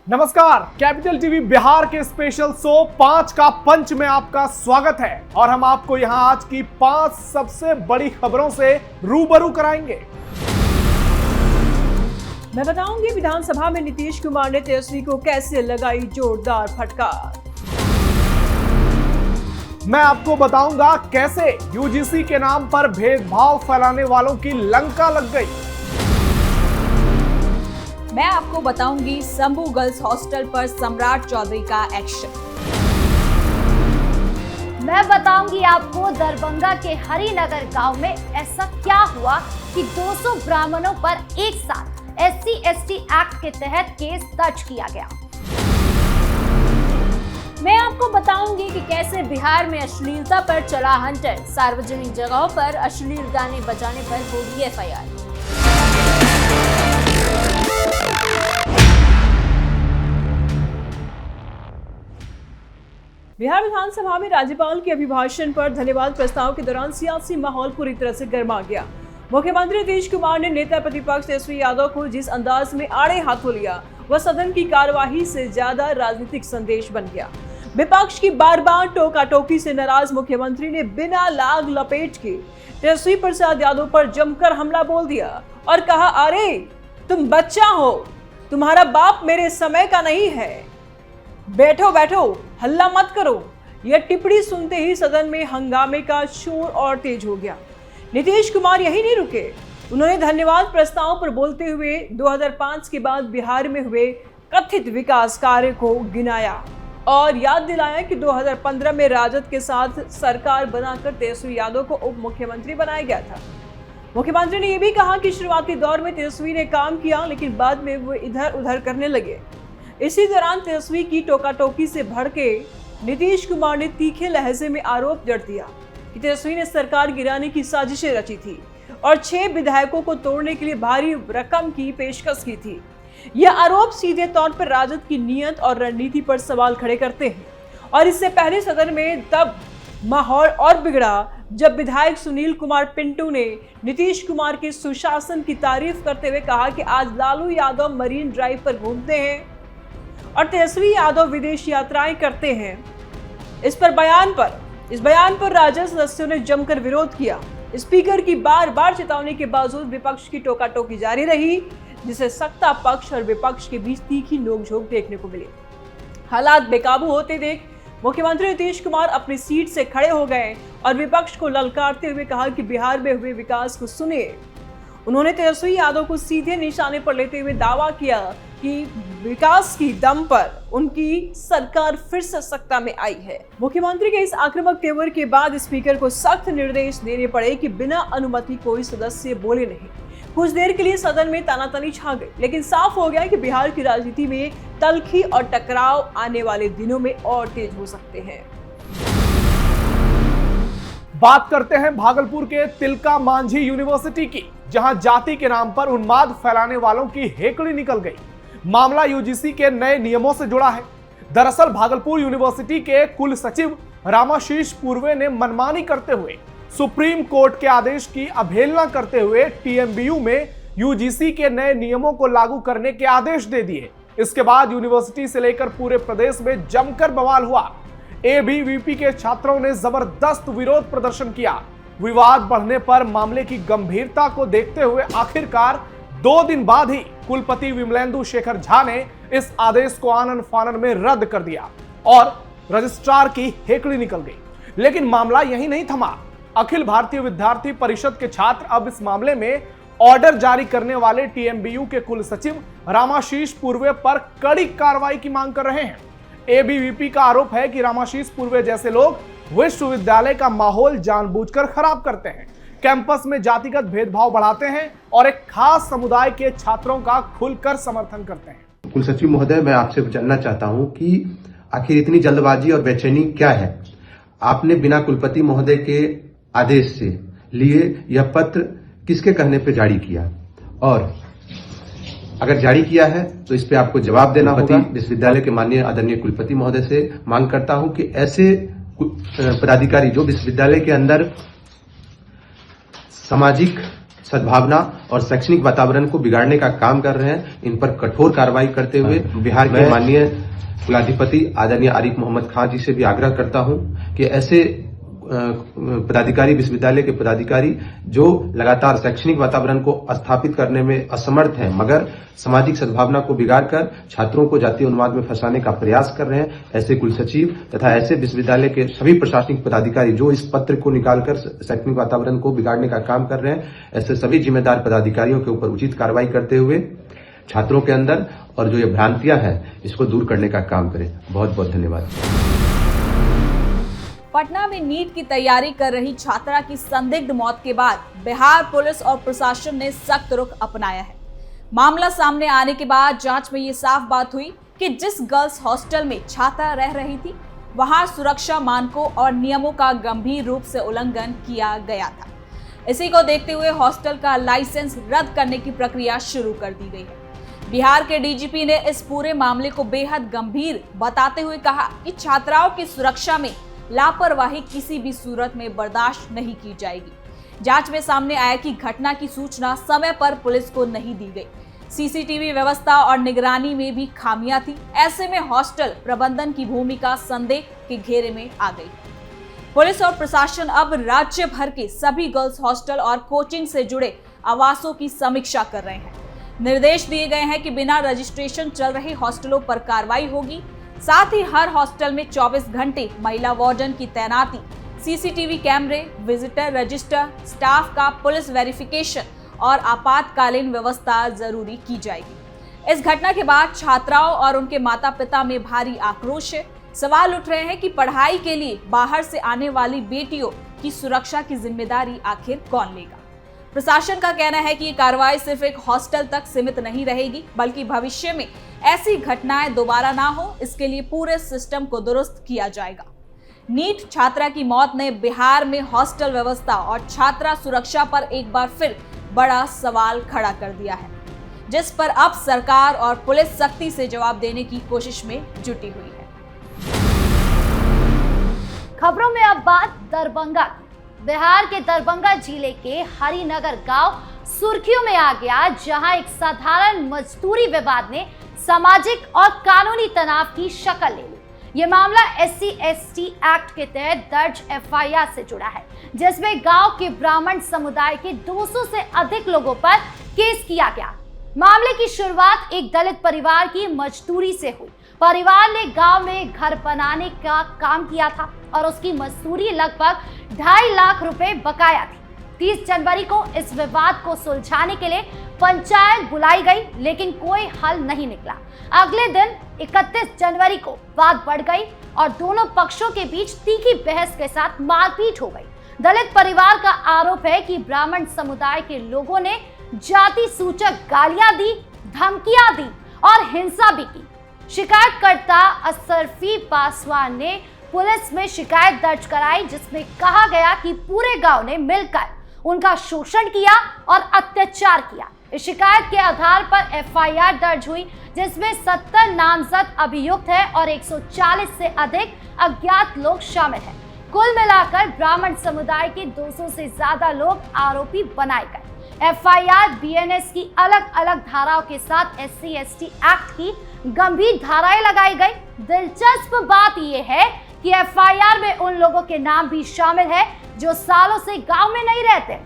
नमस्कार, capital TV Bihar के special show 5 का पंच में आपका स्वागत है और हम आपको यहां आज की 5 सबसे बड़ी खबरों से रूबरू कराएंगे। मैं बताऊंगी विधानसभा में नीतीश कुमार ने तेजस्वी को कैसे लगाई जोरदार फटकार। मैं आपको बताऊंगा कैसे यूजीसी के नाम पर भेदभाव फैलाने वालों की लंका लग गई। मैं आपको बताऊंगी शंभू गर्ल्स हॉस्टल पर सम्राट चौधरी का एक्शन। मैं बताऊंगी आपको दरभंगा के हरिनगर गांव में ऐसा क्या हुआ कि 200 ब्राह्मणों पर एक साथ SC/ST एक्ट के तहत केस दर्ज किया गया। मैं आपको बताऊंगी कि कैसे बिहार में अश्लीलता पर चला हंटर, सार्वजनिक जगहों पर अश्लील गाने बजाने पर होगी FIR। बिहार विधानसभा में राज्यपाल के अभिभाषण पर धन्यवाद प्रस्ताव के दौरान सियासी माहौल पूरी तरह से गर्मा गया। मुख्यमंत्री नीतीश कुमार ने नेता प्रतिपक्ष तेजस्वी यादव को जिस अंदाज में आड़े हाथों लिया, वह सदन की कार्यवाही से ज्यादा राजनीतिक संदेश बन गया। विपक्ष की बार बार टोका टोकी से नाराज मुख्यमंत्री ने बिना लाग लपेट के तेजस्वी प्रसाद यादव पर जमकर हमला बोल दिया और कहा, अरे तुम बच्चा हो, तुम्हारा बाप मेरे समय का नहीं है, बैठो बैठो, हल्ला मत करो। यह टिप्पणी सुनते ही सदन में हंगामे का शोर और तेज हो गया। नीतीश कुमार यही नहीं रुके, उन्होंने धन्यवाद प्रस्ताव पर बोलते हुए 2005 के बाद बिहार में हुए कथित विकास कार्य को गिनाया और याद दिलाया कि 2015 में राजद के साथ सरकार बनाकर तेजस्वी यादव को उप मुख्यमंत्री बनाया गया था। मुख्यमंत्री ने यह भी कहा कि शुरुआती दौर में तेजस्वी ने काम किया, लेकिन बाद में वो इधर उधर करने लगे। इसी दौरान तेजस्वी की टोका टोकी से भड़के नीतीश कुमार ने तीखे लहजे में आरोप जड़ दिया कि तेजस्वी ने सरकार गिराने की साजिशें रची थी और 6 विधायकों को तोड़ने के लिए भारी रकम की पेशकश की थी। यह आरोप सीधे तौर पर राजद की नीयत और रणनीति पर सवाल खड़े करते हैं और इससे पहले सदन में तब माहौल और बिगड़ा जब विधायक सुनील कुमार पिंटू ने नीतीश कुमार के सुशासन की तारीफ करते हुए कहा कि आज लालू यादव मरीन ड्राइव पर घूमते हैं और तेजस्वी यादव विदेश यात्राएं करते हैं। इस बयान पर राजद सदस्यों ने जमकर विरोध किया। स्पीकर की बार बार चेतावनी के बावजूद विपक्ष की टोका टोकी जारी रही, जिसे सत्ता पक्ष और विपक्ष के बीच तीखी नोकझोंक देखने को मिली। हालात बेकाबू होते देख मुख्यमंत्री नीतीश कुमार अपनी सीट से खड़े हो गए और विपक्ष को ललकारते हुए कहा कि बिहार में हुए विकास को सुनिए। उन्होंने तेजस्वी यादव को सीधे निशाने पर लेते हुए दावा किया कि विकास की दम पर उनकी सरकार फिर से सत्ता में आई है। मुख्यमंत्री के इस आक्रामक तेवर के बाद स्पीकर को सख्त निर्देश देने पड़े कि बिना अनुमति कोई सदस्य बोले नहीं। कुछ देर के लिए सदन में तानातनी छा गई, लेकिन साफ हो गया कि बिहार की राजनीति में तल्खी और टकराव आने वाले दिनों में और तेज हो सकते हैं। बात करते हैं भागलपुर के तिलका मांझी यूनिवर्सिटी की, जहां जाति के नाम पर उन्माद फैलाने वालों की हेकड़ी निकल गई। मामला यूजीसी के नए नियमों से जुड़ा है। दरअसल भागलपुर यूनिवर्सिटी के कुल सचिव रामाशीष पूर्वे ने मनमानी करते हुए सुप्रीम कोर्ट के आदेश की अवहेलना करते हुए TMBU में यूजीसी के नए नियमों को लागू करने के आदेश दे दिए। इसके बाद यूनिवर्सिटी से लेकर पूरे प्रदेश में जमकर बवाल हुआ। ABVP के छात्रों ने जबरदस्त विरोध प्रदर्शन किया। विवाद बढ़ने पर मामले की गंभीरता को देखते हुए आखिरकार 2 दिन बाद ही कुलपति विमलेंदु शेखर झा ने इस आदेश को आनन फानन में रद्द कर दिया और रजिस्ट्रार की हेकड़ी निकल गई। लेकिन मामला यही नहीं थमा। अखिल भारतीय विद्यार्थी परिषद के छात्र अब इस मामले में ऑर्डर जारी करने वाले TMBU के कुल सचिव रामाशीष पूर्वे पर कड़ी कार्रवाई की मांग कर रहे हैं। ABVP का आरोप है कि रामाशीष पूर्वे जैसे लोग विश्वविद्यालय का माहौल जानबूझकर खराब करते हैं, कैंपस में जातिगत भेदभाव बढ़ाते हैं और एक खास समुदाय के छात्रों का खुलकर समर्थन करते हैं। कुल सचिव महोदय, मैं आपसे जानना चाहता हूं कि आखिर इतनी जल्दबाजी और बेचैनी क्या है? आपने बिना कुलपति महोदय के आदेश से लिए यह पत्र किसके कहने पे जारी किया, और अगर जारी किया है तो इस पे आपको जवाब देना होगा। विश्वविद्यालय के माननीय आदरणीय कुलपति महोदय से मांग करता हूं कि ऐसे पदाधिकारी जो विश्वविद्यालय के अंदर सामाजिक सद्भावना और शैक्षणिक वातावरण को बिगाड़ने का काम कर रहे हैं। इन पर कठोर कार्रवाई करते हुए बिहार के माननीय कुलाधिपति आदरणीय आरिफ मोहम्मद खान जी से भी आग्रह करता हूं कि ऐसे पदाधिकारी, विश्वविद्यालय के पदाधिकारी जो लगातार शैक्षणिक वातावरण को स्थापित करने में असमर्थ हैं, मगर सामाजिक सद्भावना को बिगाड़कर छात्रों को जातीय उन्माद में फंसाने का प्रयास कर रहे हैं, ऐसे कुलसचिव तथा ऐसे विश्वविद्यालय के सभी प्रशासनिक पदाधिकारी जो इस पत्र को निकालकर शैक्षणिक वातावरण को बिगाड़ने का काम कर रहे हैं, ऐसे सभी जिम्मेदार पदाधिकारियों के ऊपर उचित कार्रवाई करते हुए छात्रों के अंदर और जो ये भ्रांतियां हैं इसको दूर करने का काम करें। बहुत बहुत धन्यवाद। पटना में नीट की तैयारी कर रही छात्रा की संदिग्ध मौत के बाद बिहार पुलिस और प्रशासन ने सख्त रुख अपनाया है। मामला सामने आने के बाद जांच में ये साफ बात हुई कि जिस गर्ल्स हॉस्टल में छात्रा रह रही थी वहां सुरक्षा मानकों और नियमों का गंभीर रूप से उल्लंघन किया गया था। इसी को देखते हुए हॉस्टल का लाइसेंस रद्द करने की प्रक्रिया शुरू कर दी गई है। बिहार के डीजीपी ने इस पूरे मामले को बेहद गंभीर बताते हुए कहा कि छात्राओं की सुरक्षा में लापरवाही किसी भी सूरत में बर्दाश्त नहीं की जाएगी। जांच में सामने आया कि घटना की सूचना समय पर पुलिस को नहीं दी गई। सीसीटीवी व्यवस्था और निगरानी में भी खामियां थी। ऐसे में हॉस्टल प्रबंधन की भूमिका संदेह के घेरे में आ गई। पुलिस और प्रशासन अब राज्य भर के सभी गर्ल्स हॉस्टल और कोचिंग से जुड़े आवासों की समीक्षा कर रहे हैं। निर्देश दिए गए हैं कि बिना रजिस्ट्रेशन चल रहे हॉस्टलों पर कार्रवाई होगी। साथ ही हर हॉस्टल में 24 घंटे महिला वार्डन की तैनाती, सीसीटीवी कैमरे, विजिटर रजिस्टर, स्टाफ का पुलिस वेरिफिकेशन और आपातकालीन व्यवस्था जरूरी की जाएगी। इस घटना के बाद छात्राओं और उनके माता पिता में भारी आक्रोश है। सवाल उठ रहे हैं कि पढ़ाई के लिए बाहर से आने वाली बेटियों की सुरक्षा की जिम्मेदारी आखिर कौन लेगा। प्रशासन का कहना है कि ये कार्रवाई सिर्फ एक हॉस्टल तक सीमित नहीं रहेगी, बल्कि भविष्य में ऐसी घटनाएं दोबारा ना हो, इसके लिए पूरे सिस्टम को दुरुस्त किया जाएगा। नीट छात्रा की मौत ने बिहार में हॉस्टल व्यवस्था और छात्रा सुरक्षा पर एक बार फिर बड़ा सवाल खड़ा कर दिया है, जिस पर अब सरकार और पुलिस सख्ती से जवाब देने की कोशिश में जुटी हुई है। खबरों में अब बात दरभंगा की। बिहार के दरभंगा जिले के हरिनगर गांव सुर्खियों में आ गया, जहां एक साधारण मजदूरी विवाद ने सामाजिक और कानूनी तनाव की शक्ल ले ली। ये मामला SC/ST एक्ट के तहत दर्ज FIR से जुड़ा है, जिसमें गांव के ब्राह्मण समुदाय के 200 से अधिक लोगों पर केस किया गया। मामले की शुरुआत एक दलित परिवार की मजदूरी से हुई। परिवार ने गांव में घर बनाने का काम किया था और उसकी मजदूरी लगभग 2.5 लाख रुपए बकाया थी। 30 जनवरी को इस विवाद को सुलझाने के लिए पंचायत बुलाई गई, लेकिन कोई हल नहीं निकला। अगले दिन 31 जनवरी को बात बढ़ गई और दोनों पक्षों के बीच तीखी बहस के साथ मारपीट हो गई। दलित परिवार का आरोप है कि ब्राह्मण समुदाय के लोगों ने जाति सूचक गालियां दी, धमकियां दी और हिंसा भी की। शिकायतकर्ता असरफी पासवान ने पुलिस में शिकायत दर्ज कराई, जिसमें कहा गया कि पूरे गांव ने मिलकर उनका शोषण किया और अत्याचार किया। इस शिकायत के आधार पर FIR दर्ज हुई, जिसमें 70 नामजद अभियुक्त है और 140 से अधिक अज्ञात लोग शामिल हैं। कुल मिलाकर ब्राह्मण समुदाय के 200 से ज्यादा लोग आरोपी बनाए गए। FIR BNS की अलग अलग धाराओं के साथ SC/ST एक्ट की गंभीर धाराएं लगाई गई। दिलचस्प बात यह है कि FIR में उन लोगों के नाम भी शामिल है जो सालों से गांव में नहीं रहते।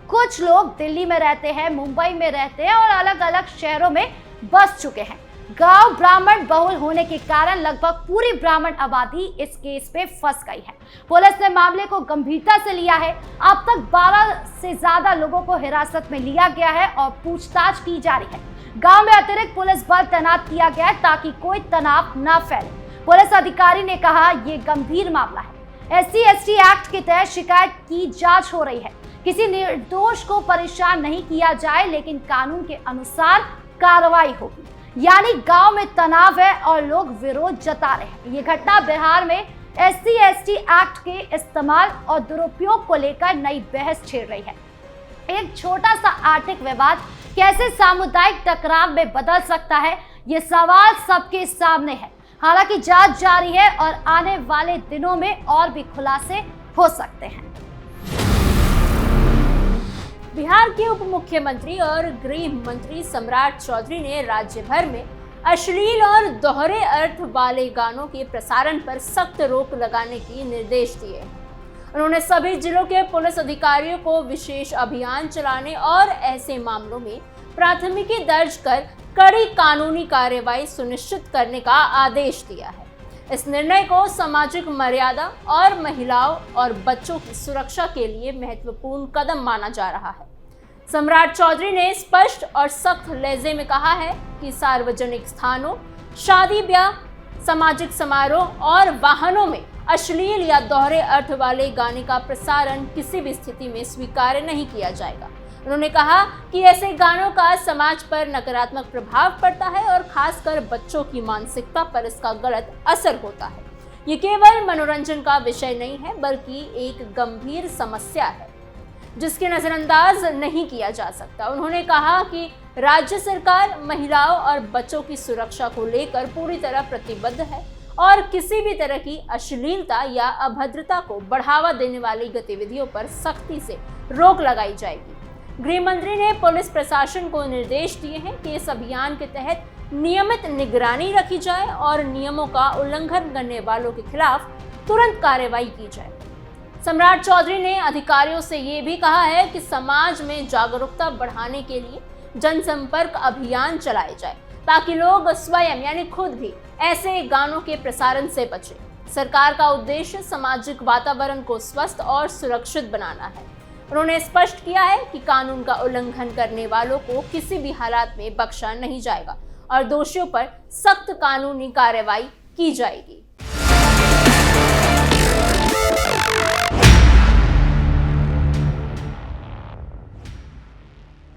कुछ लोग दिल्ली में रहते हैं, मुंबई में रहते हैं और अलग अलग शहरों में बस चुके हैं। गांव ब्राह्मण बहुल होने के कारण लगभग पूरी ब्राह्मण आबादी इस केस पे फंस गई है। पुलिस ने मामले को गंभीरता से लिया है। अब तक 12 से ज्यादा लोगों को हिरासत में लिया गया है और पूछताछ की जा रही है। गांव में अतिरिक्त पुलिस बल तैनात किया गया है ताकि कोई तनाव न फैले। पुलिस अधिकारी ने कहा, ये गंभीर मामला है। SC/ST एक्ट के तहत शिकायत की जांच हो रही है। किसी निर्दोष को परेशान नहीं किया जाए, लेकिन कानून के अनुसार कार्रवाई होगी। यानी गांव में तनाव है और लोग विरोध जता रहे हैं। ये घटना बिहार में SC/ST एक्ट के इस्तेमाल और दुरुपयोग को लेकर नई बहस छेड़ रही है। एक छोटा सा आर्थिक विवाद कैसे सामुदायिक टकराव में बदल सकता है, ये सवाल सबके सामने है। हालांकि जांच जारी है और आने वाले दिनों में और भी खुलासे हो सकते हैं। बिहार के उप मुख्यमंत्री और गृह मंत्री सम्राट चौधरी ने राज्य भर में अश्लील और दोहरे अर्थ वाले गानों के प्रसारण पर सख्त रोक लगाने के निर्देश दिए। उन्होंने सभी जिलों के पुलिस अधिकारियों को विशेष अभियान चलाने और ऐसे मामलों में प्राथमिकी दर्ज कर कड़ी कानूनी कार्रवाई सुनिश्चित करने का आदेश दिया है। इस निर्णय को सामाजिक मर्यादा और महिलाओं और बच्चों की सुरक्षा के लिए महत्वपूर्ण कदम माना जा रहा है। सम्राट चौधरी ने स्पष्ट और सख्त लहजे में कहा है कि सार्वजनिक स्थानों, शादी ब्याह, सामाजिक समारोह और वाहनों में अश्लील या दोहरे अर्थ वाले गाने का प्रसारण किसी भी स्थिति में स्वीकार्य नहीं किया जाएगा। उन्होंने कहा कि ऐसे गानों का समाज पर नकारात्मक प्रभाव पड़ता है और खासकर बच्चों की मानसिकता पर इसका गलत असर होता है। ये केवल मनोरंजन का विषय नहीं है, बल्कि एक गंभीर समस्या है जिसके नजरअंदाज नहीं किया जा सकता। उन्होंने कहा कि राज्य सरकार महिलाओं और बच्चों की सुरक्षा को लेकर पूरी तरह प्रतिबद्ध है और किसी भी तरह की अश्लीलता या अभद्रता को बढ़ावा देने वाली गतिविधियों पर सख्ती से रोक लगाई जाएगी। गृह मंत्री ने पुलिस प्रशासन को निर्देश दिए हैं कि इस अभियान के तहत नियमित निगरानी रखी जाए और नियमों का उल्लंघन करने वालों के खिलाफ तुरंत कार्रवाई की जाए। सम्राट चौधरी ने अधिकारियों से ये भी कहा है कि समाज में जागरूकता बढ़ाने के लिए जनसंपर्क अभियान चलाए जाए ताकि लोग स्वयं यानी खुद भी ऐसे गानों के प्रसारण से बचें। सरकार का उद्देश्य सामाजिक वातावरण को स्वस्थ और सुरक्षित बनाना है। उन्होंने स्पष्ट किया है कि कानून का उल्लंघन करने वालों को किसी भी हालात में बख्शा नहीं जाएगा और दोषियों पर सख्त कानूनी कार्रवाई की जाएगी।